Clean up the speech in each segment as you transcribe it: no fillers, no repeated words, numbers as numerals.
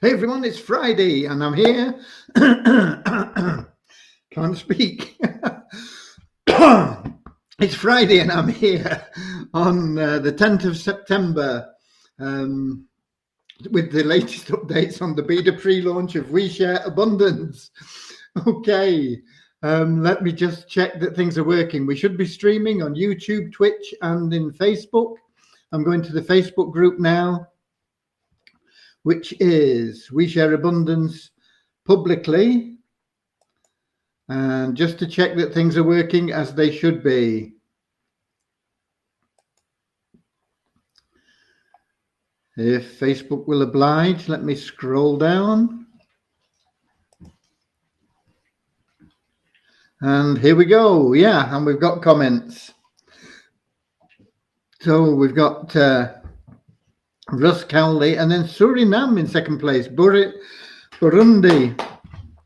Hey everyone, it's Friday and I'm here. Can't speak. It's Friday and I'm here on the 10th of September with the latest updates on the beta pre-launch of WeShare Abundance. Okay, let me just check that things are working. We should be streaming on YouTube, Twitch, and in Facebook. I'm going to the Facebook group now, which is WeShare Abundance publicly, and just to check that things are working as they should be. If Facebook will oblige, let me scroll down. And here we go. Yeah, and we've got comments. So we've got Russ Cowley and then Suriname in second place, Burundi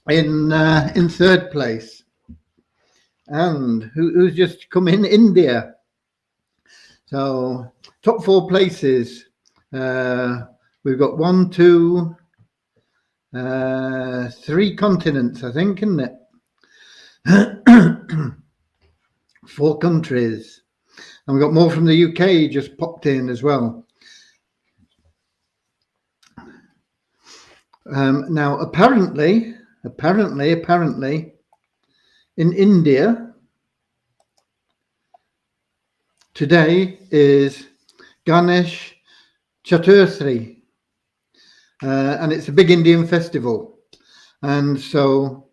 in third place, and who's just come in? India. So top four places. We've got 1, 2, 3 continents, I think, isn't it? 4 countries, and we've got more from the UK just popped in as well. Now, apparently, in India, today is Ganesh Chaturthi, and it's a big Indian festival. And so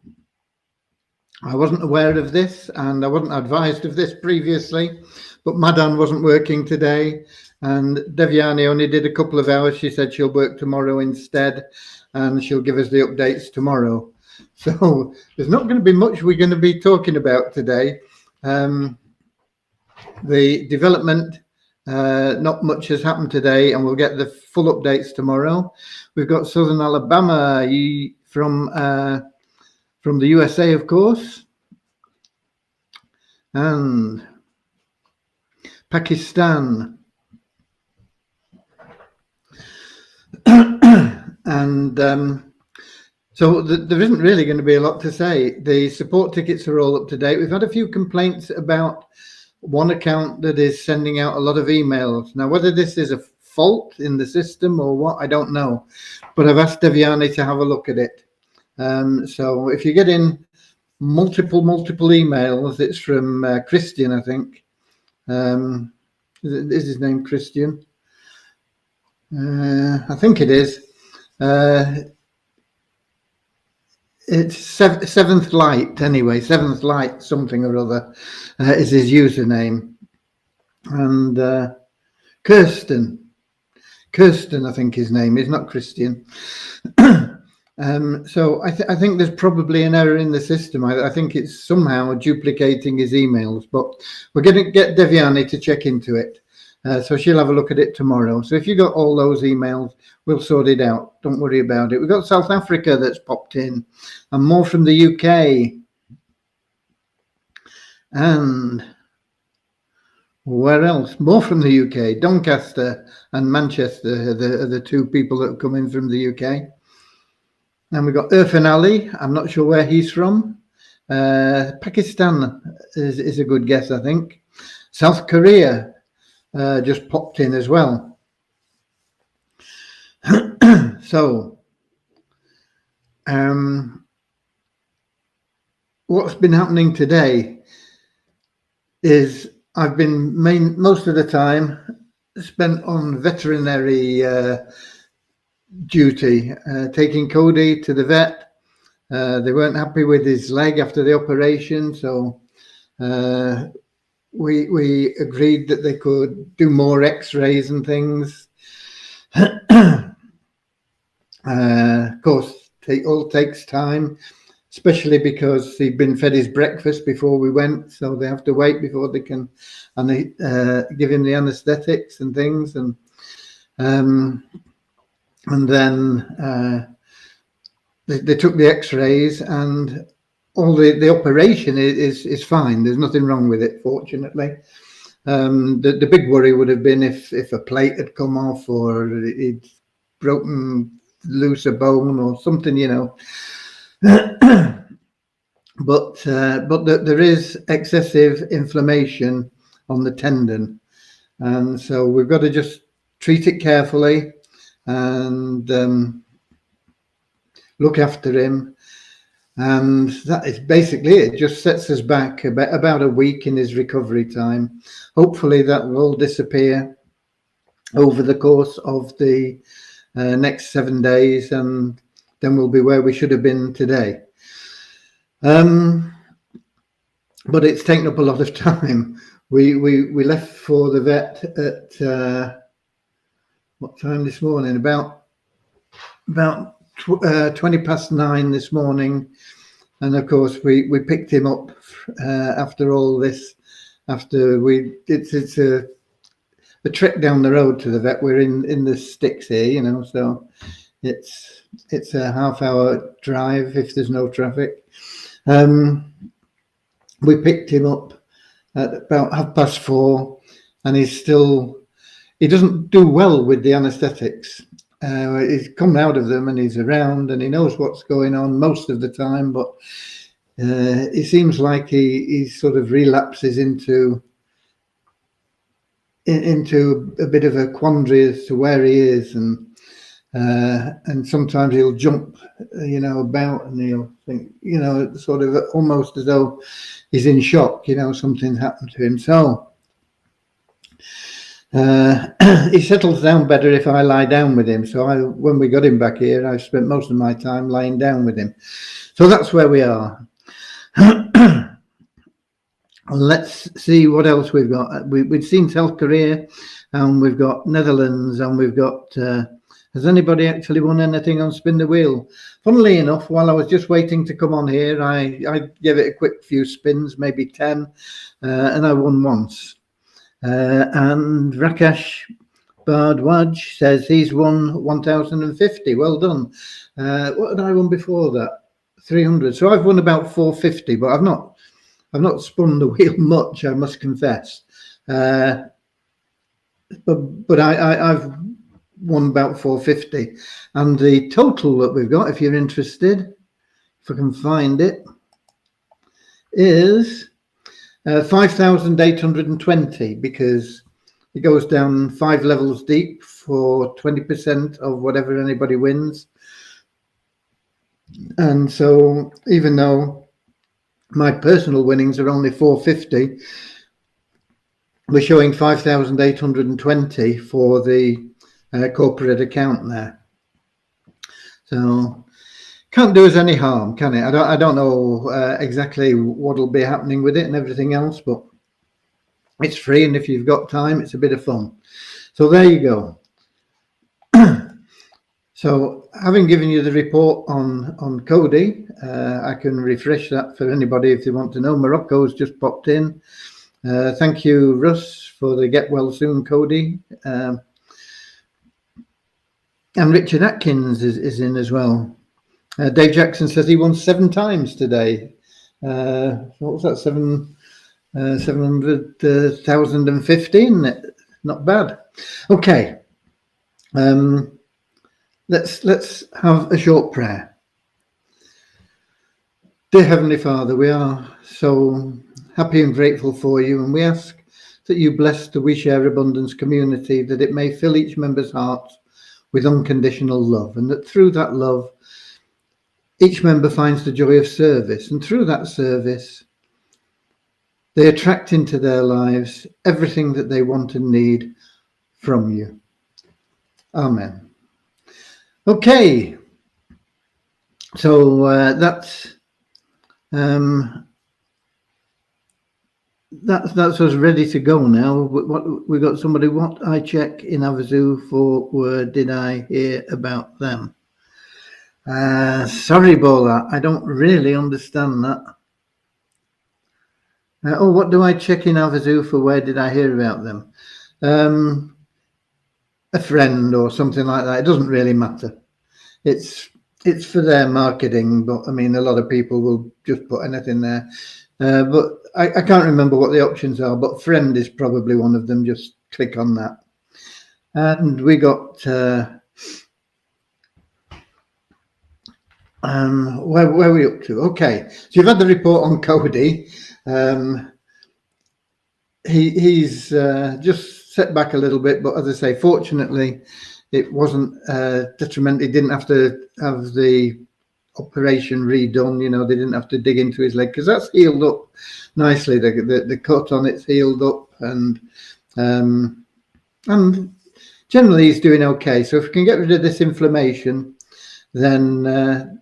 I wasn't aware of this, and I wasn't advised of this previously, but Madan wasn't working today, and Devyani only did a couple of hours. She said she'll work tomorrow instead, and she'll give us the updates tomorrow. So there's not going to be much we're going to be talking about today. The development, not much has happened today, and we'll get the full updates tomorrow. We've got Southern Alabama from the USA, of course, and Pakistan. And so there isn't really going to be a lot to say. The support tickets are all up to date. We've had a few complaints about one account that is sending out a lot of emails. Now, whether this is a fault in the system or what, I don't know. But I've asked Devyani to have a look at it. So if you get in multiple emails, it's from Christian, I think. Is his name Christian? I think it is. It's Seventh Light, anyway. Seventh Light something or other is his username. And Kirsten, I think his name is, not Christian. So I think there's probably an error in the system. I think it's somehow duplicating his emails, but we're going to get Devyani to check into it. So she'll have a look at it tomorrow. So if you got all those emails, we'll sort it out. Don't worry about it. We've got South Africa that's popped in, and more from the UK. And where else? More from the UK. Doncaster and Manchester are the 2 people that have come in from the UK. And we've got Irfan Ali. I'm not sure where he's from. Pakistan is a good guess, I think. South Korea just popped in as well. So, what's been happening today is I've been most of the time spent on veterinary duty, taking Cody to the vet. They weren't happy with his leg after the operation, so we agreed that they could do more x-rays and things. Of course, it all takes time, especially because he'd been fed his breakfast before we went, so they have to wait before they can give him the anesthetics and things. And then they took the x-rays, and all the operation is fine. There's nothing wrong with it, fortunately. The big worry would have been if a plate had come off or he'd broken lose a bone or something, you know. But there is excessive inflammation on the tendon, and so we've got to just treat it carefully and look after him. And that is basically it. It just sets us back about a week in his recovery time. Hopefully that will disappear over the course of the next 7 days, and then we'll be where we should have been today. But it's taken up a lot of time. We left for the vet at what time this morning? About 9:20 this morning, and of course we picked him up after all this. After it's a trek down the road to the vet. We're in the sticks here, you know, so it's a half-hour drive if there's no traffic. We picked him up at about 4:30, and he doesn't do well with the anaesthetics. He's come out of them and he's around and he knows what's going on most of the time, but it seems like he sort of relapses into a bit of a quandary as to where he is, and sometimes he'll jump, you know, about, and he'll think, you know, sort of almost as though he's in shock, you know, something's happened to him. So he settles down better if I lie down with him. So when we got him back here, I spent most of my time lying down with him. So that's where we are. Let's see what else we've got. We've seen South Korea, and we've got Netherlands, and we've got has anybody actually won anything on Spin the Wheel? Funnily enough, while I was just waiting to come on here, I gave it a quick few spins, maybe 10, and I won once. And Rakesh Bardwaj says he's won 1,050. Well done. What had I won before that? 300. So I've won about 450, but I've not spun the wheel much, I must confess. But I've won about 450, and the total that we've got, if you're interested, if I can find it, is 5,820, because it goes down 5 levels deep for 20% of whatever anybody wins. And so even though my personal winnings are only 450, we're showing 5,820 for the corporate account there. So can't do us any harm, can it? I don't know exactly what'll be happening with it and everything else, but it's free, and if you've got time, it's a bit of fun. So there you go. So having given you the report on Cody, I can refresh that for anybody if they want to know. Morocco's just popped in. Thank you, Russ, for the get well soon, Cody. And Richard Atkins is in as well. Dave Jackson says he won 7 times today. What was that? 700,015. Not bad. Okay. Let's have a short prayer. Dear Heavenly Father, we are so happy and grateful for you, and we ask that you bless the We Share Abundance community, that it may fill each member's heart with unconditional love, and that through that love, each member finds the joy of service, and through that service, they attract into their lives everything that they want and need from you. Amen. Okay, so that's us ready to go now. What we got? Somebody, what I check in Havasu for word did I hear about them? Sorry, Bola, I don't really understand that. What do I check in Havasu for? Where did I hear about them? A friend or something like that. It doesn't really matter. It's for their marketing, but I mean, a lot of people will just put anything there. But I can't remember what the options are, but friend is probably one of them. Just click on that. And we got Where are we up to? Okay, so you've had the report on Cody. He's just set back a little bit, but as I say, fortunately, it wasn't detrimental. He didn't have to have the operation redone. You know, they didn't have to dig into his leg because that's healed up nicely. The cut on it's healed up, and generally he's doing okay. So if we can get rid of this inflammation, then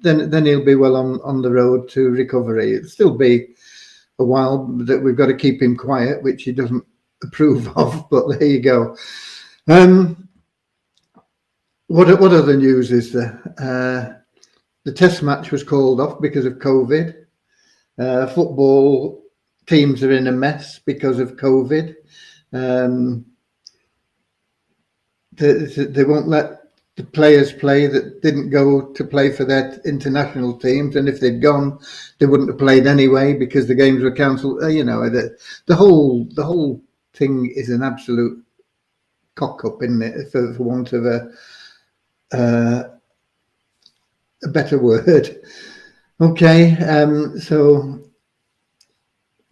he'll be well on the road to recovery. It'll still be a while that we've got to keep him quiet, which he doesn't approve of, but there you go. What other news is there? The test match was called off because of COVID. Football teams are in a mess because of COVID. They won't let the players play that didn't go to play for their international teams, and if they'd gone, they wouldn't have played anyway because the games were cancelled. You know, the whole thing is an absolute cock up, isn't it? For want of a better word. Okay, so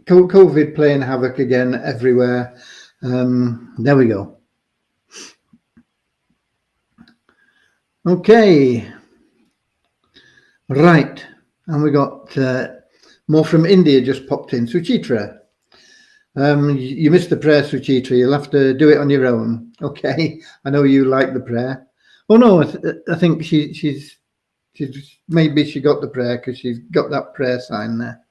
COVID playing havoc again everywhere. There we go. Okay, right, and we got more from India just popped in. Suchitra, you missed the prayer, Suchitra. You'll have to do it on your own. Okay, I know you like the prayer. Oh no, I think she's maybe she got the prayer because she's got that prayer sign there.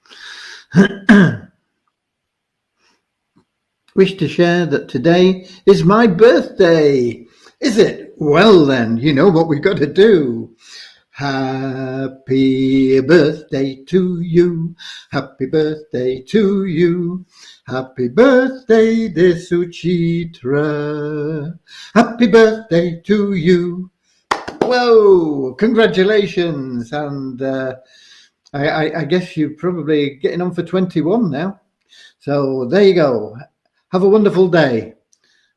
Wish to share that today is my birthday. Is it? Well then, you know what we've got to do. Happy birthday to you. Happy birthday to you. Happy birthday, dear Suchitra. Happy birthday to you. Whoa, congratulations. And I guess you're probably getting on for 21 now. So there you go. Have a wonderful day.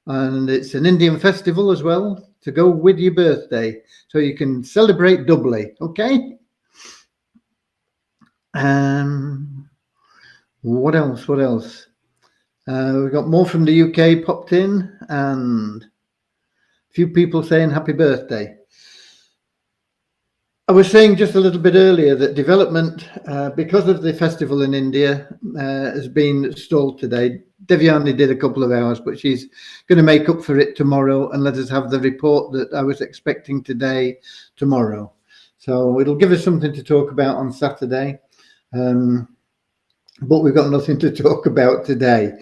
And it's an Indian festival as well to go with your birthday, so you can celebrate doubly. Okay. What else? We got more from the UK popped in, and a few people saying happy birthday. I was saying just a little bit earlier that development, because of the festival in India, has been stalled today. Devyani did a couple of hours, but she's going to make up for it tomorrow and let us have the report that I was expecting tomorrow. So it'll give us something to talk about on Saturday. But we've got nothing to talk about today.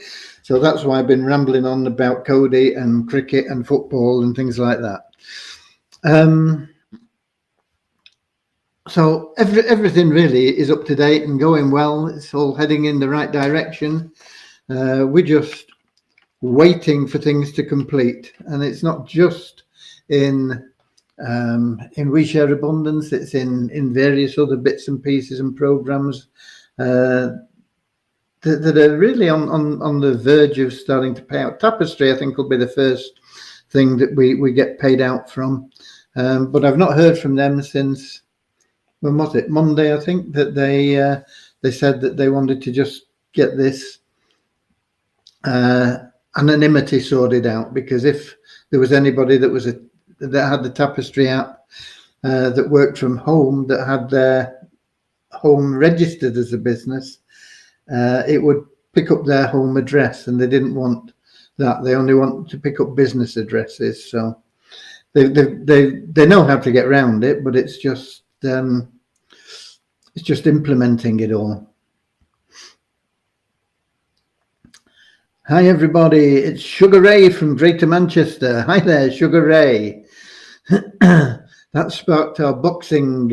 So that's why I've been rambling on about Cody and cricket and football and things like that. So everything really is up to date and going well. It's all heading in the right direction. We're just waiting for things to complete, and it's not just in We Share Abundance. It's in various other bits and pieces and programs that are really on the verge of starting to pay out. Tapestry, I think, will be the first thing that we get paid out from, but I've not heard from them since, when was it? Monday, I think, that they said that they wanted to just get this anonymity sorted out, because if there was anybody that had the Tapestry app that worked from home, that had their home registered as a business, it would pick up their home address, and they didn't want that. They only want to pick up business addresses. So they know how to get around it, but it's just implementing it all. Hi everybody, it's Sugar Ray from Greater Manchester. Hi there, Sugar Ray. That sparked our boxing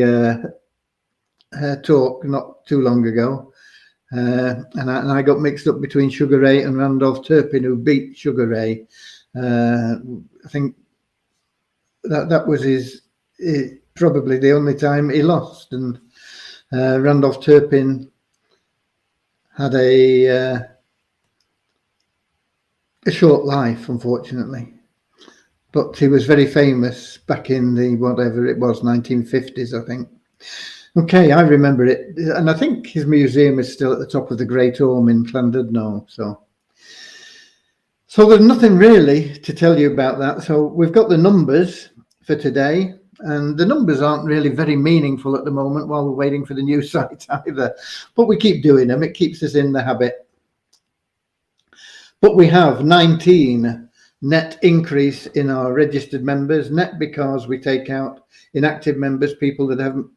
talk not too long ago, and I got mixed up between Sugar Ray and Randolph Turpin, who beat Sugar Ray. I think that was probably the only time he lost, and Randolph Turpin had a short life, unfortunately, but he was very famous back in the whatever it was 1950s, I think. Okay, I remember it, and I think his museum is still at the top of the Great Orme in Llandudno. So there's nothing really to tell you about that. So we've got the numbers for today, and the numbers aren't really very meaningful at the moment while we're waiting for the new site either. But we keep doing them; it keeps us in the habit. But we have 19 net increase in our registered members, net because we take out inactive members, people that haven't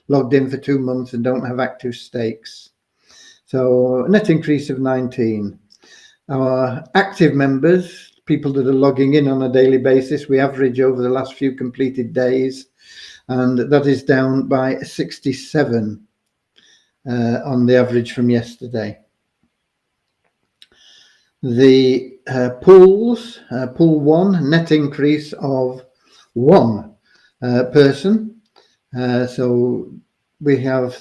logged in for 2 months and don't have active stakes. So a net increase of 19. Our active members, people that are logging in on a daily basis, we average over the last few completed days, and that is down by 67 on the average from yesterday. The pools, pool 1, net increase of 1 person. So we have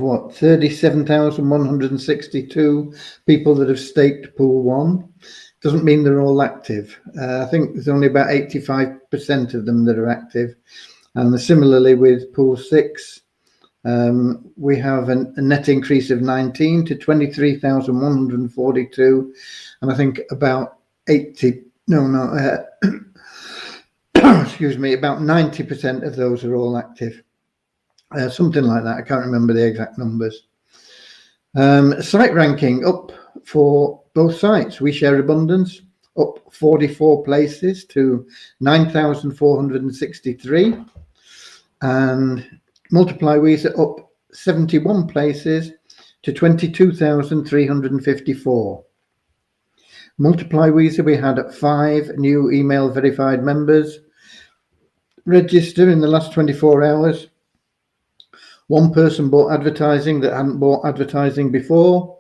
what, 37,162 people that have staked pool 1. Doesn't mean they're all active. I think there's only about 85% of them that are active. And similarly with pool 6, we have a net increase of 19 to 23,142, and I think about 80, excuse me, about 90% of those are all active. Something like that. I can't remember the exact numbers. Site ranking up for both sites. We Share Abundance up 44 places to 9,463, and Multiply Weezer up 71 places to 22,354. Multiply Weezer, we had 5 new email verified members register in the last 24 hours. 1 person bought advertising that hadn't bought advertising before.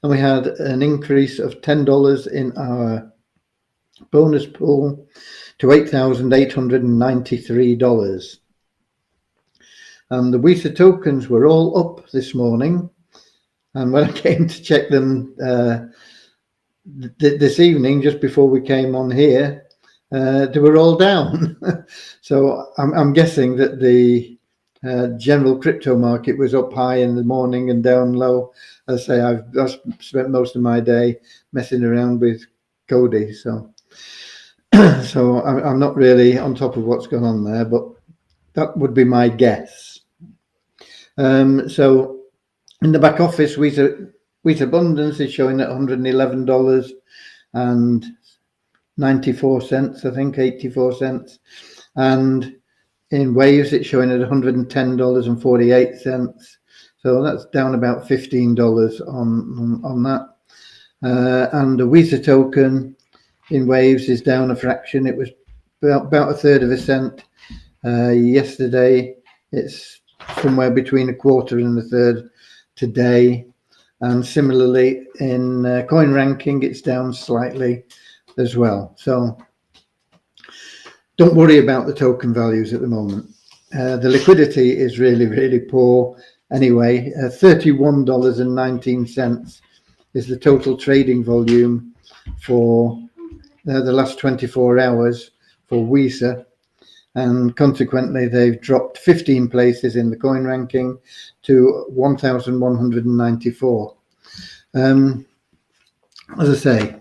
And we had an increase of $10 in our bonus pool to $8,893. And the Weezer tokens were all up this morning. And when I came to check them this evening, just before we came on here, they were all down. So I'm guessing that the general crypto market was up high in the morning and down low. As I say, I've spent most of my day messing around with Cody, so I'm not really on top of what's going on there, but that would be my guess. So in the back office, Weezer Abundance is showing at $111 and 94 cents, I think 84 cents, and in Waves it's showing at $110 and 48 cents, so that's down about $15 on that. And the Weezer token in Waves is down a fraction. It was about a third of a cent yesterday. It's somewhere between a quarter and a third today, and similarly in coin ranking it's down slightly as well. So don't worry about the token values at the moment. The liquidity is really poor anyway. $31.19 is the total trading volume for the last 24 hours for Weezer, and consequently they've dropped 15 places in the coin ranking to 1,194. As I say,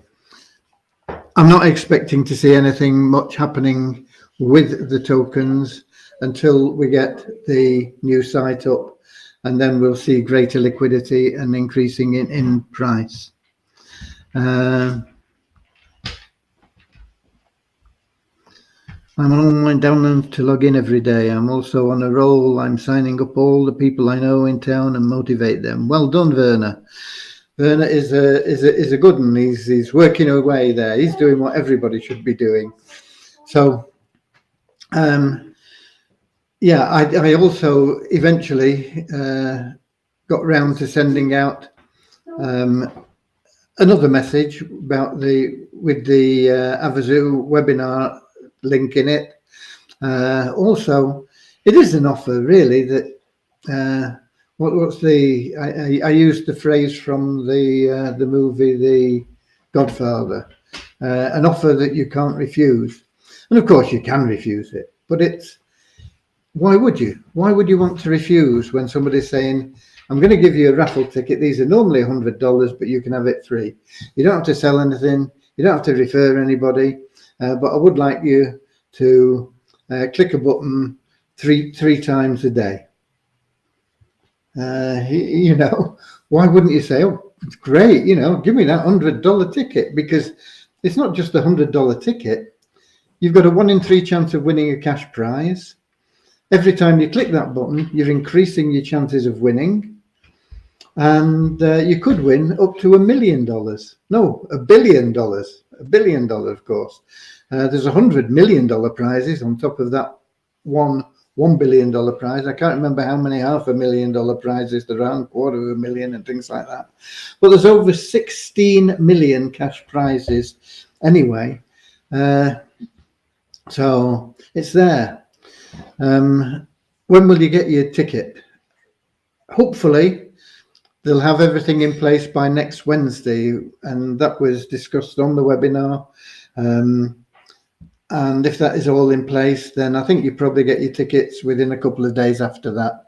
I'm not expecting to see anything much happening with the tokens until we get the new site up, and then we'll see greater liquidity and increasing in price. I'm on my download to log in every day. I'm also on a roll. I'm signing up all the people I know in town and motivate them. Well done, Werner. Werner is a good one. He's working away there. He's doing what everybody should be doing. So, yeah, I also eventually got round to sending out another message about with the Avazu webinar link in it. Also, it is an offer really that what's the I used the phrase from the movie The Godfather, an offer that you can't refuse. And of course you can refuse it, but it's why would you? Why would you want to refuse when somebody's saying, I'm going to give you a raffle ticket. These are normally $100, but you can have it free. You don't have to sell anything. You don't have to refer anybody. But I would like you to click a button three times a day. You know, why wouldn't you say, oh, it's great, you know, give me that $100 ticket? Because it's not just a $100 ticket. You've got a 1 in 3 chance of winning a cash prize. Every time you click that button, you're increasing your chances of winning. And you could win up to $1 million. No, $1 billion. $1 billion, of course. There's $100 million prizes on top of that $1 billion prize. I can't remember how many $500,000 prizes there are, $250,000 and things like that. But there's over 16 million cash prizes anyway. So it's there. When will you get your ticket? Hopefully, they'll have everything in place by next Wednesday, and that was discussed on the webinar. And if that is all in place, then I think you probably get your tickets within a couple of days after that.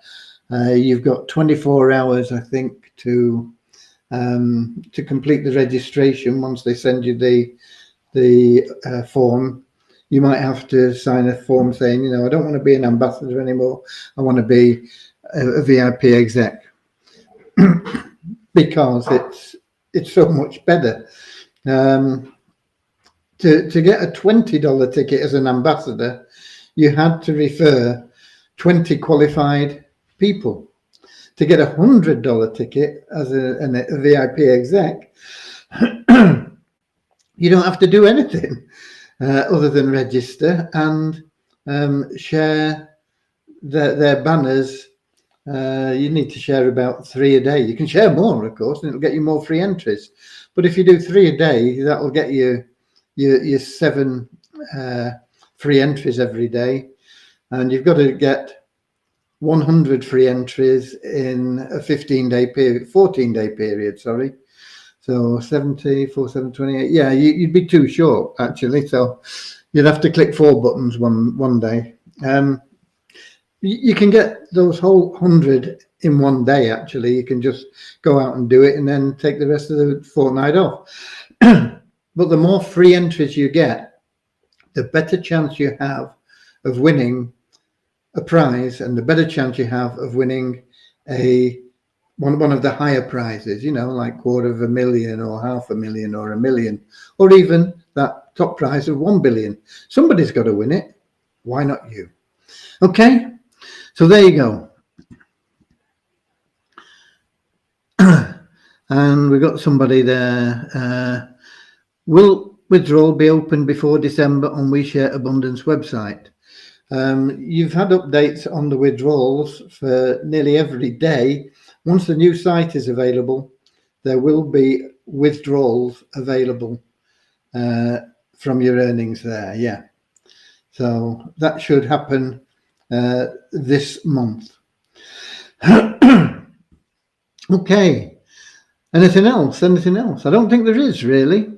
You've got 24 hours, I think, to complete the registration. Once they send you the form, you might have to sign a form saying, you know, I don't want to be an ambassador anymore. I want to be a VIP exec. Because it's so much better. To get a $20 ticket as an ambassador, you had to refer 20 qualified people. To get a $100 ticket as a VIP exec, you don't have to do anything other than register and share their banners. You need to share about 3 a day. You can share more, of course, and it'll get you more free entries. But if you do 3 a day, that'll get you your 7 free entries every day. And you've got to get 100 free entries in a 14-day period, sorry. So 70, 4, 7, 28. Yeah, you'd be too short, actually. So you'd have to click 4 buttons one day. You can get those whole 100 in one day, actually. You can just go out and do it and then take the rest of the fortnight off. But the more free entries you get, the better chance you have of winning a prize, and the better chance you have of winning one of the higher prizes, you know, like $250,000 or $500,000 or $1 million, or even that top prize of $1 billion. Somebody's got to win it. Why not you? Okay. So there you go. And we've got somebody there. Will withdrawal be open before December on WeShare Abundance website? You've had updates on the withdrawals for nearly every day. Once the new site is available, there will be withdrawals available from your earnings there. Yeah. So that should happen this month. Okay. Anything else? I don't think there is, really.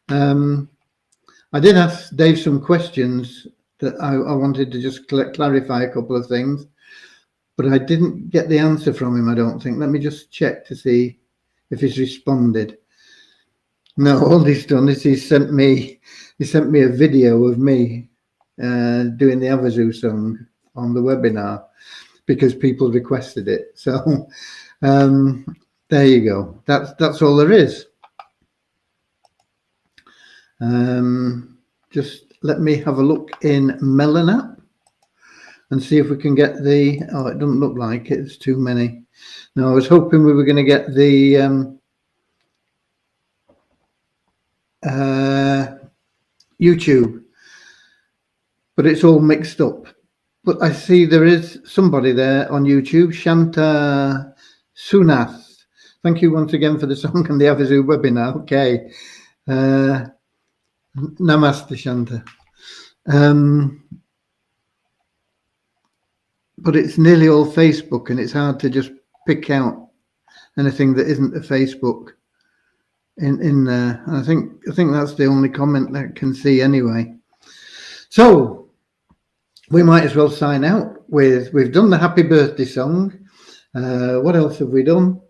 I did ask Dave some questions that I wanted to just clarify a couple of things, but I didn't get the answer from him, I don't think. Let me just check to see if he's responded. No, all he's done is he sent me a video of me doing the Avazu song on the webinar because people requested it. So there you go. That's all there is. Just let me have a look in Melon app and see if we can get the, oh, it doesn't look like it's too many. No, I was hoping we were going to get the YouTube, but it's all mixed up. But I see there is somebody there on YouTube, Shanta Sunath. Thank you once again for the song and the Avazu webinar. Okay. Namaste, Shanta. But it's nearly all Facebook, and it's hard to just pick out anything that isn't a Facebook in there. I think that's the only comment that I can see anyway. So we might as well sign out. we've done the happy birthday song. What else have we done?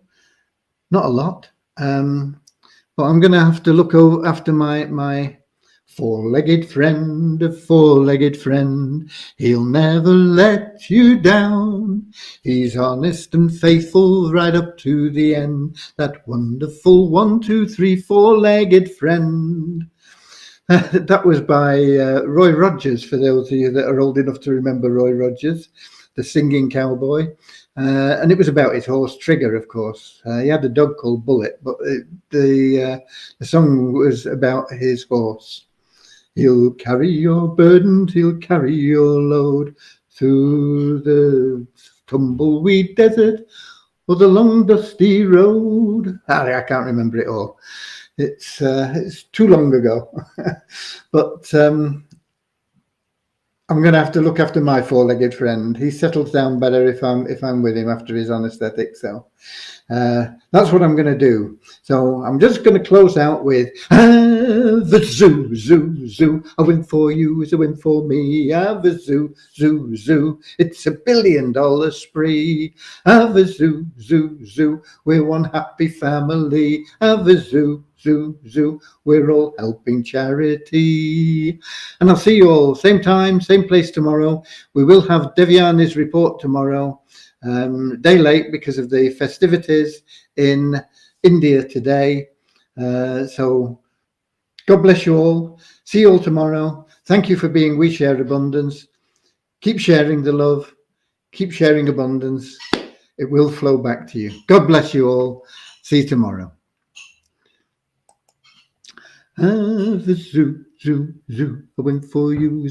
Not a lot. But I'm going to have to look after my four-legged friend, a four-legged friend. He'll never let you down. He's honest and faithful right up to the end. That wonderful 1, 2, 3, four-legged friend. That was by Roy Rogers, for those of you that are old enough to remember Roy Rogers, the singing cowboy. And it was about his horse Trigger, of course. He had a dog called Bullet, but the song was about his horse. He'll carry your burdens, he'll carry your load through the tumbleweed desert or the long dusty road. I can't remember it all. It's too long ago. But I'm going to have to look after my four-legged friend. He settles down better if I'm with him after his anaesthetic. So that's what I'm going to do. So I'm just going to close out with the zoo, zoo, zoo. A win for you is a win for me. Have a zoo, zoo, zoo. It's $1 billion spree. Have a zoo, zoo, zoo. We're one happy family. Have a zoo, zoo, zoo. We're all helping charity. And I'll see you all same time, same place tomorrow. We will have Devyani's report tomorrow. Day late because of the festivities in India today. So God bless you all. See you all tomorrow. Thank you for being We Share Abundance. Keep sharing the love. Keep sharing abundance. It will flow back to you. God bless you all. See you tomorrow. Have a zoo, zoo, zoo. I went for you.